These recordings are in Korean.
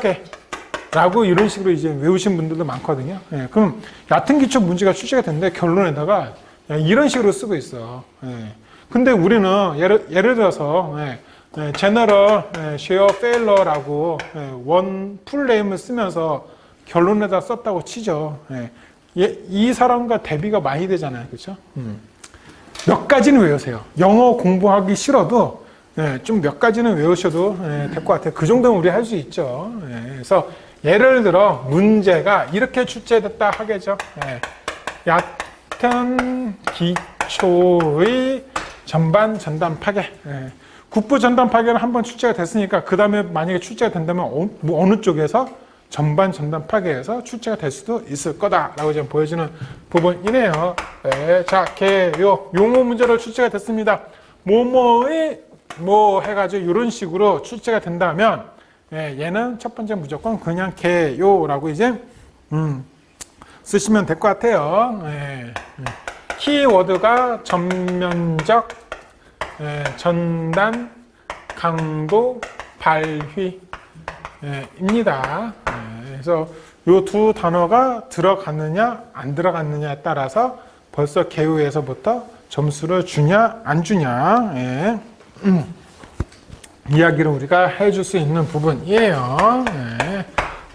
파괴라고 이런 식으로 이제 외우신 분들도 많거든요. 예, 그럼 얕은 기초 문제가 출제가 됐는데 결론에다가 이런 식으로 쓰고 있어. 예. 근데 우리는 예를 들어서 제너럴 쉐어 페일러라고 원 풀네임을 쓰면서 결론에다 썼다고 치죠. 이 사람과 대비가 많이 되잖아요. 그렇죠? 몇 가지는 외우세요. 영어 공부하기 싫어도 좀 몇 가지는 외우셔도 될 것 같아요. 그 정도는 우리 할 수 있죠. 그래서 예를 들어 문제가 이렇게 출제됐다 하겠죠. 얕은 기초의 전반 전단 파괴. 국부 전단 파괴는 한번 출제가 됐으니까 그 다음에 만약에 출제가 된다면 어느 쪽에서 전반 전단 파괴에서 출제가 될 수도 있을 거다라고 지금 보여주는 부분이네요. 자, 개요 용어 문제로 출제가 됐습니다. 뭐뭐의 뭐 해가지고 이런 식으로 출제가 된다면 얘는 첫 번째 무조건 그냥 개요라고 이제 쓰시면 될 것 같아요. 키워드가 전면적 전단 강도 발휘입니다. 그래서 이 두 단어가 들어갔느냐 안 들어갔느냐에 따라서 벌써 개요에서부터 점수를 주냐 안 주냐 이야기를 우리가 해줄 수 있는 부분이에요.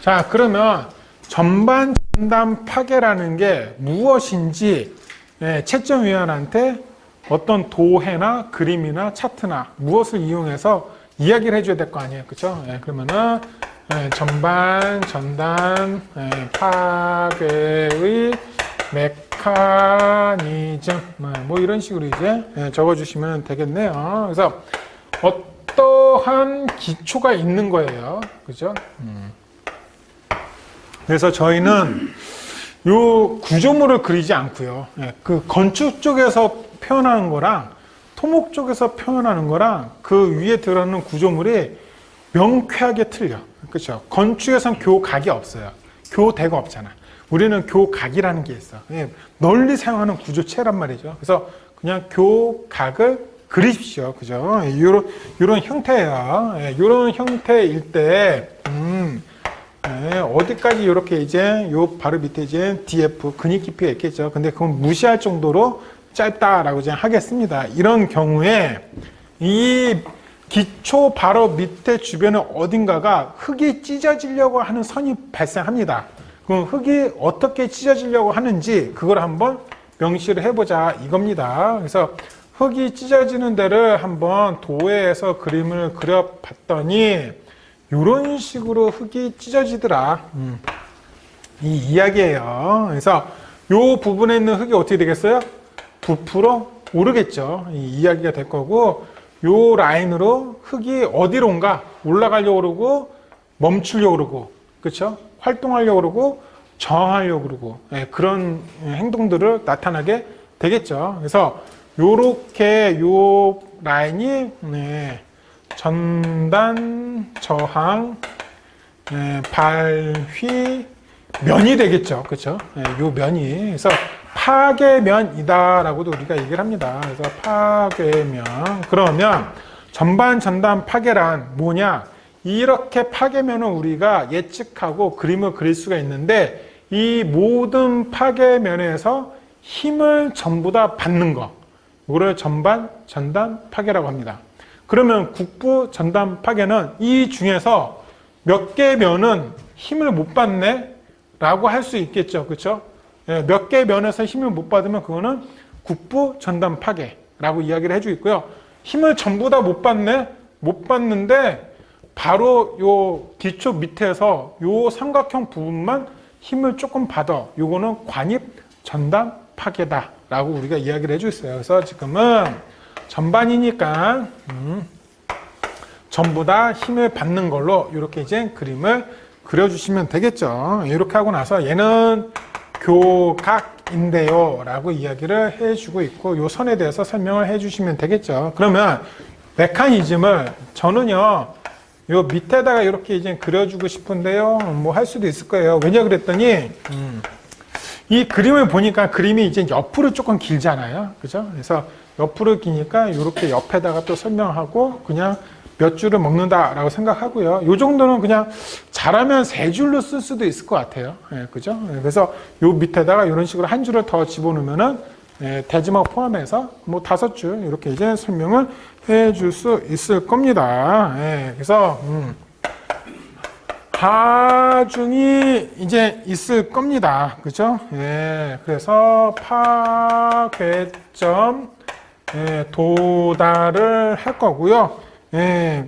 자, 그러면 전반 전단 파괴라는 게 무엇인지 채점위원한테 어떤 도해나 그림이나 차트나 무엇을 이용해서 이야기를 해줘야 될 거 아니에요. 그렇죠? 그러면은 전반 전단 파괴의 메커니즘 뭐 이런 식으로 이제 적어주시면 되겠네요. 그래서 어떠한 기초가 있는 거예요. 그죠? 그래서 저희는 요 구조물을 그리지 않고요. 그 건축 쪽에서 표현하는 거랑 토목 쪽에서 표현하는 거랑 그 위에 들어있는 구조물이 명쾌하게 틀려. 그렇죠? 건축에선 교각이 없어요. 교대가 없잖아. 우리는 교각이라는 게 있어. 널리 사용하는 구조체란 말이죠. 그래서 그냥 교각을 그리십시오. 그죠? 요런 형태예요. 요런 형태일 때 어디까지 이렇게 이제 요 바로 밑에 이제 DF 근육 깊이가 있겠죠. 근데 그건 무시할 정도로 짧다라고 이제 하겠습니다. 이런 경우에 이 기초 바로 밑에 주변에 어딘가가 흙이 찢어지려고 하는 선이 발생합니다. 그럼 흙이 어떻게 찢어지려고 하는지 그걸 한번 명시를 해보자 이겁니다. 그래서 흙이 찢어지는 데를 한번 도해에서 그림을 그려봤더니 이런 식으로 흙이 찢어지더라. 이 이야기예요. 그래서 이 부분에 있는 흙이 어떻게 되겠어요? 부풀어 오르겠죠. 이 이야기가 될 거고 요 라인으로 흙이 어디론가 올라가려고 그러고 멈추려고 그러고 그렇죠? 활동하려고 그러고 저항하려고 그러고 그런 행동들을 나타나게 되겠죠. 그래서 요렇게 요 라인이 전단 저항 발휘 면이 되겠죠. 그렇죠? 요 면이 그래서 파괴면이다라고도 우리가 얘기를 합니다. 그래서 파괴면. 그러면 전반 전단 파괴란 뭐냐? 이렇게 파괴면을 우리가 예측하고 그림을 그릴 수가 있는데 이 모든 파괴면에서 힘을 전부 다 받는 거. 이거를 전반 전단 파괴라고 합니다. 그러면 국부 전단 파괴는 이 중에서 몇 개 면은 힘을 못 받네? 라고 할 수 있겠죠. 그렇죠? 몇 개 면에서 힘을 못 받으면 그거는 국부 전단 파괴라고 이야기를 해주고 있고요. 힘을 전부 다 못 받네? 못 받는데 바로 요 기초 밑에서 요 삼각형 부분만 힘을 조금 받아. 요거는 관입 전단 파괴다라고 우리가 이야기를 해주고 있어요. 그래서 지금은 전반이니까 전부 다 힘을 받는 걸로 이렇게 이제 그림을 그려주시면 되겠죠. 이렇게 하고 나서 얘는 교각인데요 라고 이야기를 해주고 있고 요 선에 대해서 설명을 해주시면 되겠죠. 그러면 메커니즘을 저는요 요 밑에다가 이렇게 이제 그려주고 싶은데요 뭐 할 수도 있을 거예요. 왜냐 그랬더니 이 그림을 보니까 그림이 이제 옆으로 조금 길잖아요. 그죠? 그래서 옆으로 기니까 이렇게 옆에다가 또 설명하고 그냥 몇 줄을 먹는다라고 생각하고요. 요 정도는 그냥 잘하면 3줄로 쓸 수도 있을 것 같아요. 예, 그죠? 예, 그래서 요 밑에다가 이런 식으로 한 줄을 더 집어넣으면은 예, 대지막 포함해서 뭐 5줄 이렇게 이제 설명을 해줄 수 있을 겁니다. 예, 그래서 하중이 이제 있을 겁니다. 그죠? 예, 그래서 파괴점 예, 도달을 할 거고요. 예,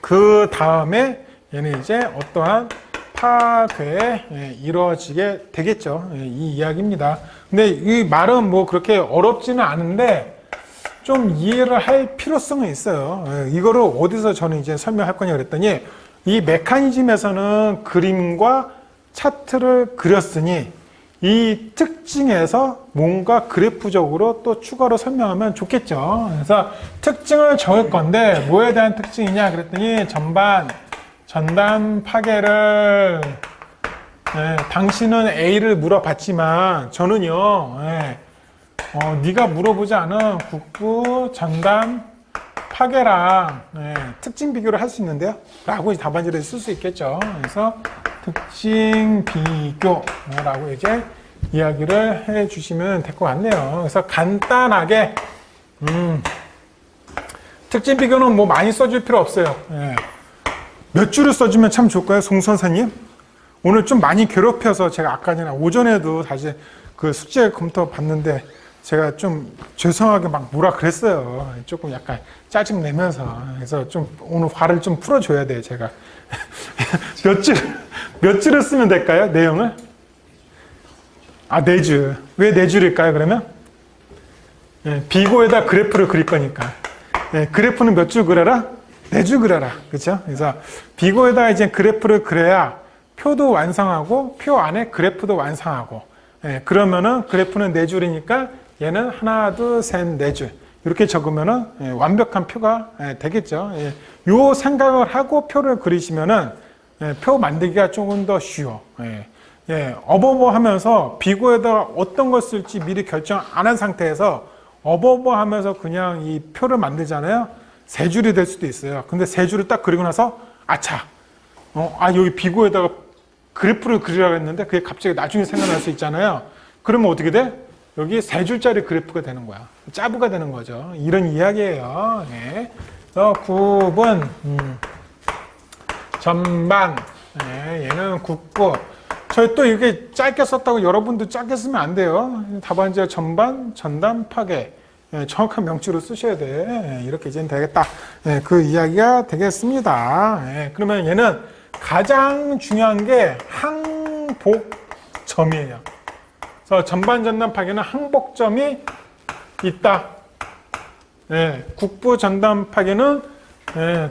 그 다음에 얘는 이제 어떠한 파괴에 예, 이루어지게 되겠죠. 예, 이 이야기입니다. 근데 이 말은 뭐 그렇게 어렵지는 않은데 좀 이해를 할 필요성은 있어요. 예, 이거를 어디서 저는 이제 설명할 거냐 그랬더니 이 메커니즘에서는 그림과 차트를 그렸으니 이 특징에서 뭔가 그래프적으로 또 추가로 설명하면 좋겠죠. 그래서 특징을 적을 건데 뭐에 대한 특징이냐 그랬더니 전단 파괴를 예, 당신은 A를 물어봤지만 저는요 네가 물어보지 않은 국부 전단 파괴랑 예, 특징 비교를 할 수 있는데요 라고 답안지를 쓸 수 있겠죠. 그래서 특징 비교라고 이제 이야기를 해 주시면 될 것 같네요. 그래서 간단하게 특징 비교는 뭐 많이 써줄 필요 없어요. 예. 몇 줄을 써주면 참 좋을까요, 송 선생님? 오늘 좀 많이 괴롭혀서 제가 아까 전에 오전에도 다시 그 숙제 검토 봤는데 제가 좀 죄송하게 막 뭐라 그랬어요. 조금 약간 짜증 내면서. 그래서 좀 오늘 화를 좀 풀어줘야 돼요, 제가. 몇 줄을 쓰면 될까요, 내용을? 아, 4줄. 왜 4줄일까요, 그러면? 예, 비고에다 그래프를 그릴 거니까. 예, 그래프는 몇 줄 그려라? 4줄 그려라. 그렇죠? 그래서 비고에다 이제 그래프를 그려야 표도 완성하고 표 안에 그래프도 완성하고 예, 그러면은 그래프는 4줄이니까 얘는 하나, 둘, 셋, 4줄 이렇게 적으면은 예, 완벽한 표가 예, 되겠죠. 예, 요 생각을 하고 표를 그리시면은 예, 표 만들기가 조금 더 쉬워. 예, 예, 어버버하면서 비고에다가 어떤 걸 쓸지 미리 결정 안 한 상태에서 어버버하면서 그냥 이 표를 만들잖아요. 3줄이 될 수도 있어요. 근데 3줄을 딱 그리고 나서 아차, 여기 비고에다가 그래프를 그리라고 했는데 그게 갑자기 나중에 생각날 수 있잖아요. 그러면 어떻게 돼? 여기 3줄짜리 그래프가 되는 거야. 짜부가 되는 거죠. 이런 이야기예요. 네. 그래서 9번 전반 네, 얘는 국부. 저희 또 이게 짧게 썼다고 여러분도 짧게 쓰면 안 돼요. 답안지가 전반, 전단, 파괴. 예, 정확한 명치로 쓰셔야 돼. 예, 이렇게 이제 되겠다. 예, 그 이야기가 되겠습니다. 예, 그러면 얘는 가장 중요한 게 항복점이에요. 그래서 전반, 전단, 파괴는 항복점이 있다. 예, 국부, 전단, 파괴는 예,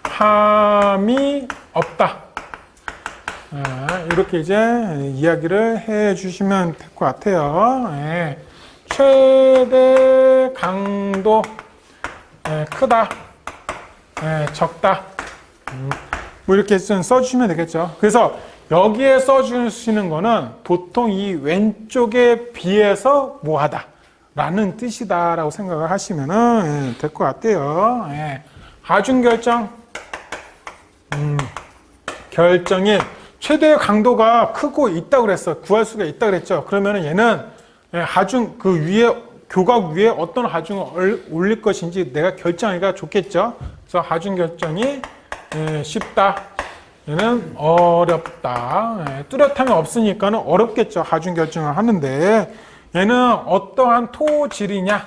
뚜렷함이 없다. 이렇게 이제 이야기를 해 주시면 될 것 같아요. 예. 최대 강도 크다, 적다. 뭐 이렇게 좀 써주시면 되겠죠. 그래서 여기에 써주시는 거는 보통 이 왼쪽에 비해서 뭐하다 라는 뜻이다라고 생각을 하시면 될 것 같아요. 하중결정 결정이 최대 강도가 크고 있다고 그랬어. 구할 수가 있다고 그랬죠. 그러면은 얘는 하중 그 위에 교각 위에 어떤 하중을 올릴 것인지 내가 결정하기가 좋겠죠. 그래서 하중 결정이 쉽다. 얘는 어렵다. 뚜렷함이 없으니까는 어렵겠죠. 하중 결정을 하는데 얘는 어떠한 토질이냐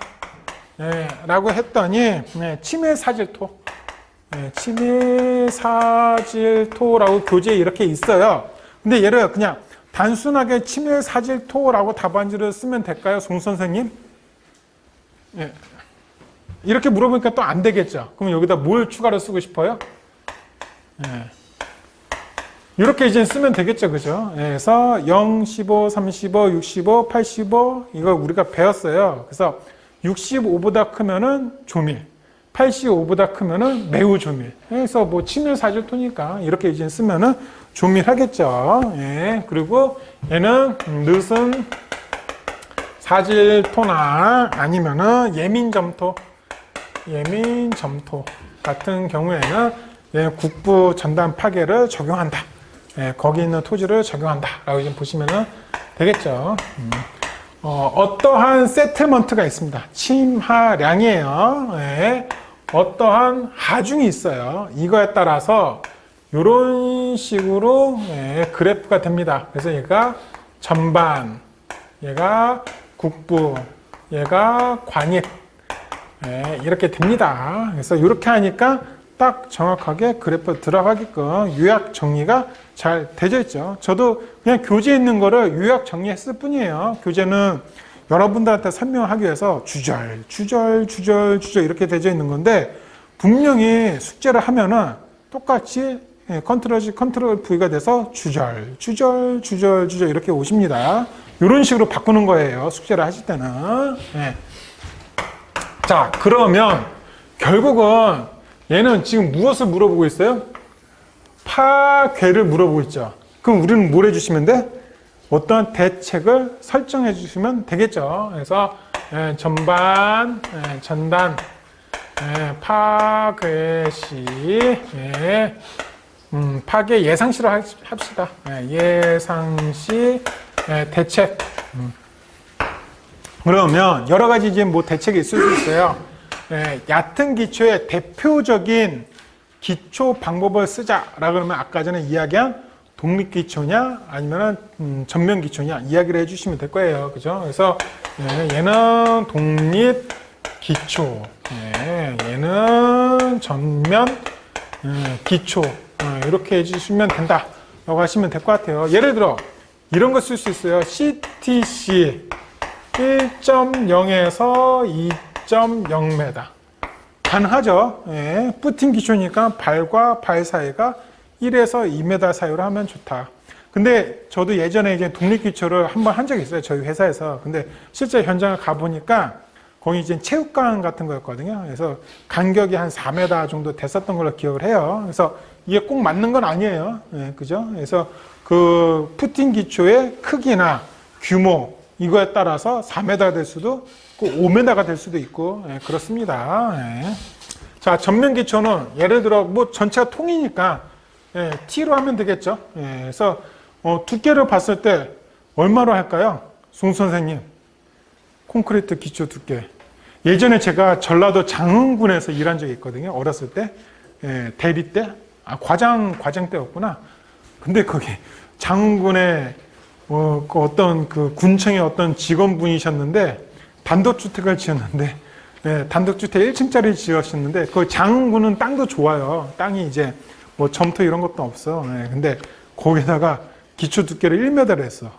라고 했더니 침해사질토. 침해사질토라고 교재에 이렇게 있어요. 근데 얘를 그냥 단순하게 침해사질토라고 답안지를 쓰면 될까요, 송 선생님? 이렇게 물어보니까 또 안 되겠죠. 그럼 여기다 뭘 추가로 쓰고 싶어요? 이렇게 이제 쓰면 되겠죠, 그죠? 그래서 0, 15, 35, 65, 85 이거 우리가 배웠어요. 그래서 65보다 크면은 조밀. 85보다 크면은 매우 조밀. 그래서 뭐 침해사질토니까 이렇게 이제 쓰면은 조밀하겠죠. 그리고 얘는 늦은 사질토나 아니면은 예민점토 같은 경우에는 국부 전단 파괴를 적용한다. 거기 있는 토지를 적용한다. 라고 좀 보시면 되겠죠. 어떠한 세틀먼트가 있습니다. 침하량이에요. 어떠한 하중이 있어요. 이거에 따라서 이런 식으로 그래프가 됩니다. 그래서 얘가 전반, 얘가 국부, 얘가 관입, 이렇게 됩니다. 그래서 이렇게 하니까 딱 정확하게 그래프 들어가게끔 요약 정리가 잘 되어 있죠. 저도 그냥 교재에 있는 거를 요약 정리했을 뿐이에요. 교재는 여러분들한테 설명하기 위해서 주절 이렇게 되어 있는 건데, 분명히 숙제를 하면은 똑같이 컨트롤 C, 컨트롤 V가 돼서 주절 이렇게 오십니다. 이런 식으로 바꾸는 거예요. 숙제를 하실 때는. 자, 그러면 결국은 얘는 지금 무엇을 물어보고 있어요? 파괴를 물어보고 있죠. 그럼 우리는 뭘 해주시면 돼? 어떤 대책을 설정해 주시면 되겠죠. 그래서 전반, 전단, 파괴 시, 파괴 예상시로 합시다. 예상시 대책. 그러면 여러 가지 이제 뭐 대책이 있을 수 있어요. 얕은 기초의 대표적인 기초 방법을 쓰자라 그러면 아까 전에 이야기한 독립 기초냐 아니면 전면 기초냐 이야기를 해주시면 될 거예요. 그죠? 그래서 얘는 독립 기초, 얘는 전면 기초, 이렇게 해주시면 된다라고 하시면 될 것 같아요. 예를 들어 이런 거 쓸 수 있어요. CTC 1.0에서 2.0m 가능하죠. 뿌틴 기초니까 발과 발 사이가 1에서 2m 사이로 하면 좋다. 근데 저도 예전에 이제 독립 기초를 한번 한 적이 있어요. 저희 회사에서. 근데 실제 현장을 가보니까 거기 이제 체육관 같은 거였거든요. 그래서 간격이 한 4m 정도 됐었던 걸로 기억을 해요. 그래서 이게 꼭 맞는 건 아니에요. 그죠? 그래서 그 푸틴 기초의 크기나 규모 이거에 따라서 4m 될 수도 있고 5m가 될 수도 있고 그렇습니다. 자, 전면 기초는 예를 들어 뭐 전체가 통이니까 T로 하면 되겠죠. 그래서 두께를 봤을 때 얼마로 할까요? 송 선생님, 콘크리트 기초 두께. 예전에 제가 전라도 장흥군에서 일한 적이 있거든요. 어렸을 때, 대리 때, 과장 때였구나. 근데 거기 장흥군에 어떤 그 군청의 어떤 직원분이셨는데 단독주택을 지었는데, 단독주택 1층짜리 지었었는데 그 장흥군은 땅도 좋아요. 땅이 이제 뭐 점토 이런 것도 없어. 근데 거기다가 기초 두께를 1m를 했어.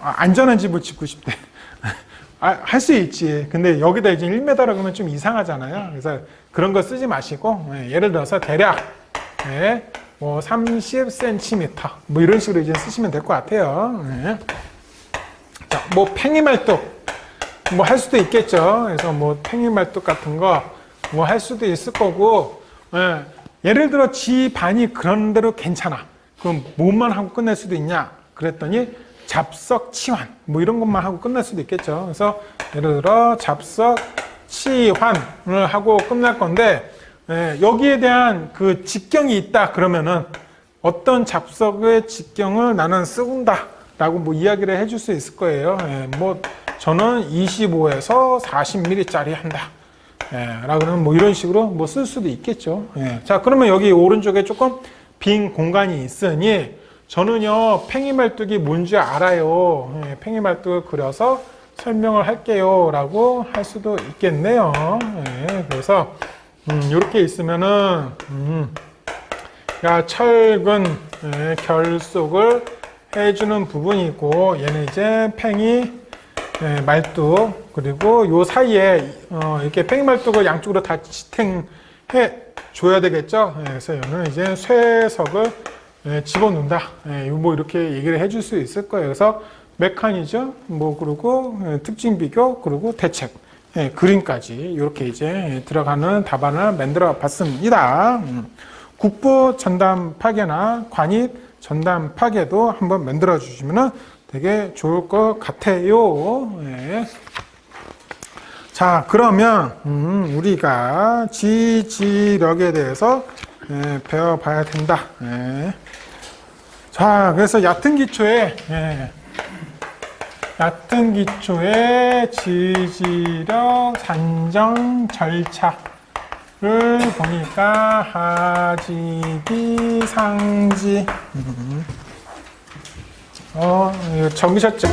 안전한 집을 짓고 싶대. 할 수 있지. 근데 여기다 이제 1m라 그러면 좀 이상하잖아요. 그래서 그런 거 쓰지 마시고, 예를 들어서 대략, 뭐 30cm, 뭐 이런 식으로 이제 쓰시면 될 것 같아요. 자, 뭐 팽이말뚝, 뭐 할 수도 있겠죠. 그래서 뭐 팽이말뚝 같은 거, 뭐 할 수도 있을 거고, 예를 들어 지 반이 그런 대로 괜찮아. 그럼 뭐만 하고 끝낼 수도 있냐? 그랬더니 잡석 치환 뭐 이런 것만 하고 끝낼 수도 있겠죠. 그래서 예를 들어 잡석 치환을 하고 끝날 건데 여기에 대한 그 직경이 있다 그러면은 어떤 잡석의 직경을 나는 쓰군다 라고 뭐 이야기를 해줄 수 있을 거예요. 뭐 저는 25에서 40mm 짜리 한다. 라고 그러면 뭐 이런 식으로 뭐 쓸 수도 있겠죠. 자, 그러면 여기 오른쪽에 조금 빈 공간이 있으니 저는요 팽이말뚝이 뭔지 알아요. 팽이말뚝을 그려서 설명을 할게요 라고 할 수도 있겠네요. 그래서 이렇게 있으면은 철근 결속을 해주는 부분이 있고 얘는 이제 팽이 말뚝 그리고 요 사이에 이렇게 팽이말뚝을 양쪽으로 다 지탱해 줘야 되겠죠. 그래서 얘는 이제 쇠석을 집어넣는다. 뭐 이렇게 얘기를 해줄 수 있을 거예요. 그래서 메커니즘, 뭐 그리고 특징 비교, 그리고 대책, 그림까지 이렇게 이제 들어가는 답안을 만들어 봤습니다. 국부 전담 파괴나 관입 전담 파괴도 한번 만들어 주시면 되게 좋을 것 같아요. 예. 자, 그러면 우리가 지지력에 대해서 배워봐야 된다. 예. 자, 그래서 얕은 기초에 지지력 산정 절차를 보니까 하지기 상지 이거 적으셨죠?